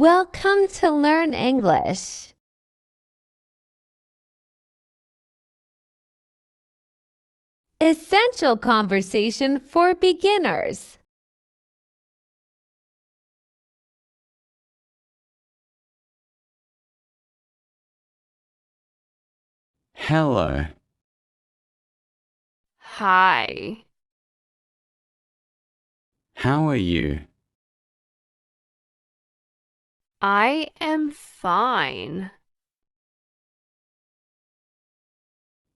Welcome to Learn English. Essential conversation for beginners. Hello. Hi, How are you? I am fine.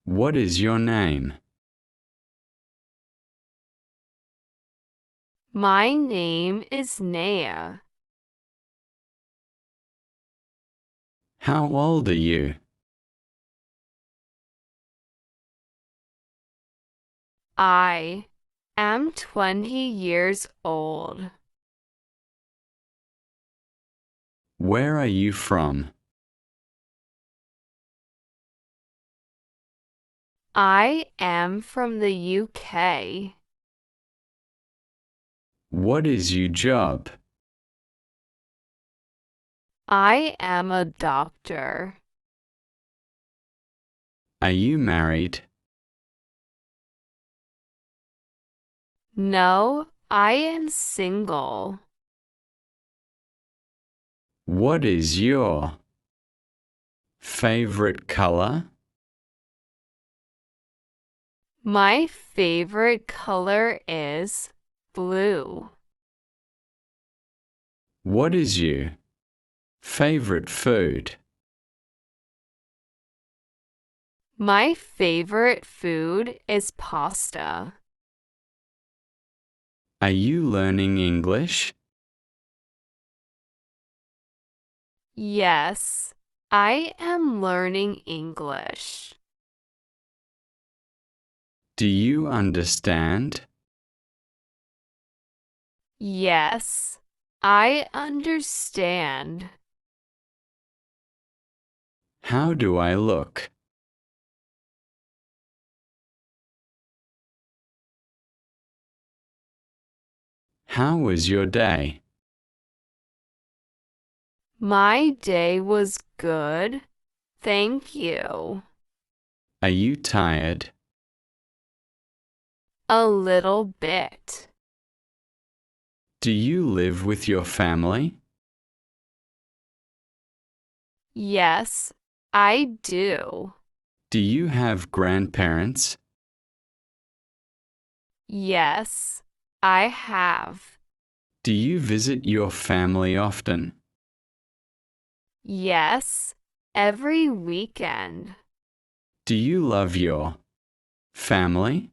What is your name? My name is Naya. How old are you? I am 20 years old. Where are you from? I am from the UK. What is your job? I am a doctor. Are you married? No, I am single. What is your favorite color? My favorite color is blue. What is your favorite food? My favorite food is pasta. Are you learning English? Yes, I am learning English. Do you understand? Yes, I understand. How do I look? How was your day? My day was good. Thank you. Are you tired? A little bit. Do you live with your family? Yes, I do. Do you have grandparents? Yes, I have. Do you visit your family often? Yes, every weekend. Do you love your family?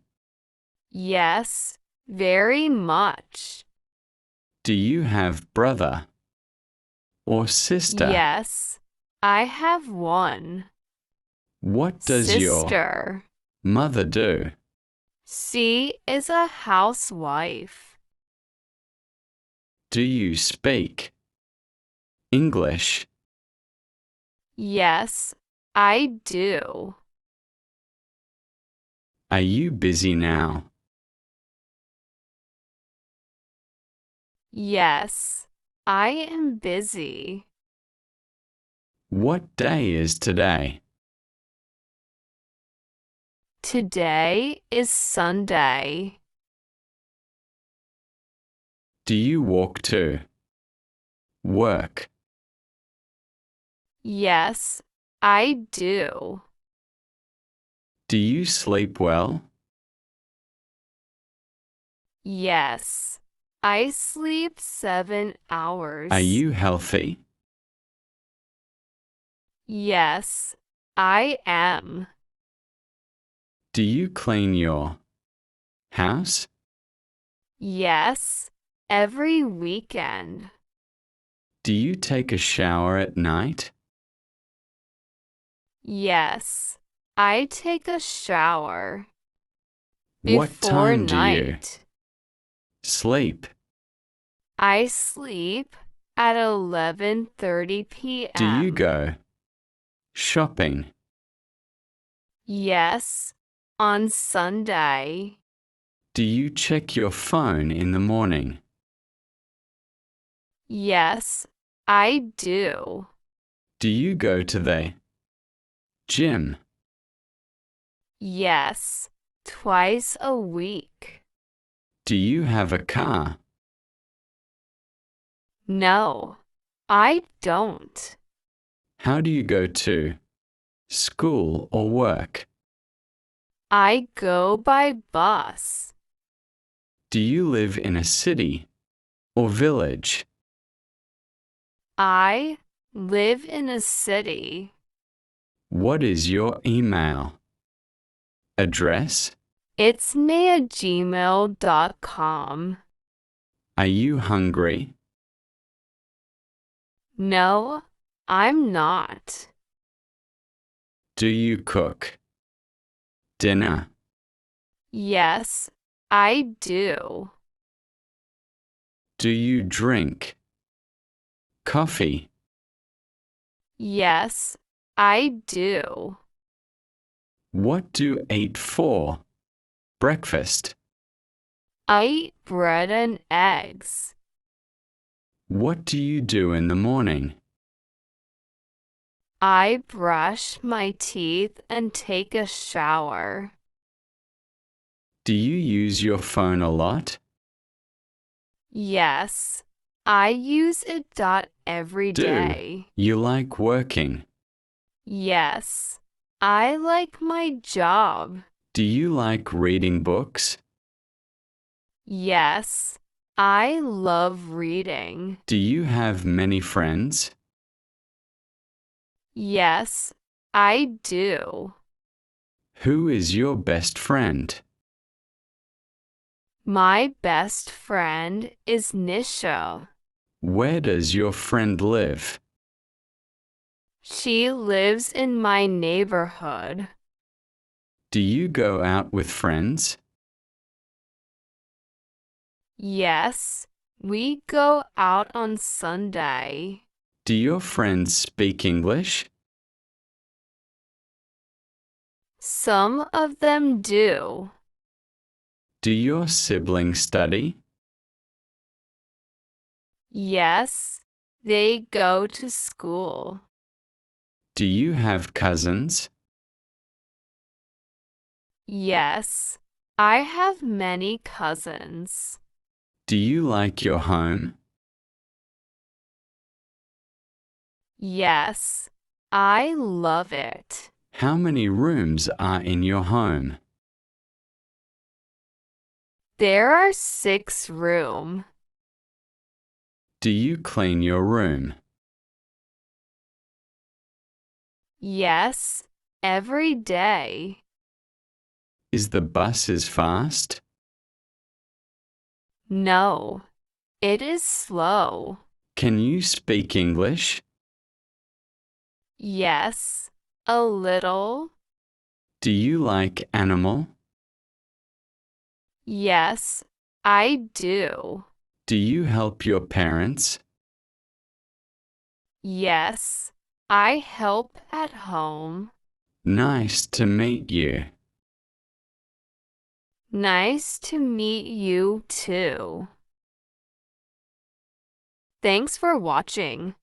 Yes, very much. Do you have brother or sister? Yes, I have one What does your sister. mother do? She is a housewife. Do you speak English? Yes, I do. Are you busy now? Yes, I am busy. What day is today? Today is Sunday. Do you walk to work? Yes, I do. Do you sleep well? Yes, I sleep 7 Are hours. you healthy? Yes, I am. Do you clean your house? Yes, every weekend. Do you take a shower at night? Yes, I take a shower What before time do you night. sleep? I sleep at 11:30 Do you p.m. go shopping? Yes, on Sunday. Do you check your phone in the morning? Yes, I do. Do you go to the gym? Yes, twice a week. Do you have a car? No, I don't. How do you go to school or work? I go by bus. Do you live in a city or village? I live in a city. What is your email address? It's nea@gmail.com. Are you hungry? No, I'm not. Do you cook dinner? Yes, I do. Do you drink coffee? Yes, I do. What do you eat for breakfast? I eat bread and eggs. What do you do in the morning? I brush my teeth and take a shower. Do you use your phone a lot? Yes, I use it every Do day. you like working? Yes, I like my job. Do you like reading books? Yes, I love reading. Do you have many friends? Yes, I do. Who is your best friend? My best friend is Nisha. Where does your friend live? She lives in my neighborhood. Do you go out with friends? Yes, we go out on Sunday. Do your friends speak English? Some of them do. Do your siblings study? Yes, they go to school. Do you have cousins? Yes, I have many cousins. Do you like your home? Yes, I love it. How many rooms are in your home? There are 6 rooms. Do you clean your room? Yes, every day. Is the buses fast? No, it is slow. Can you speak English? Yes, a little. Do you like animal? Yes, I do. Do you help your parents? Yes, I help at home. Nice to meet you. Nice to meet you too. Thanks for watching.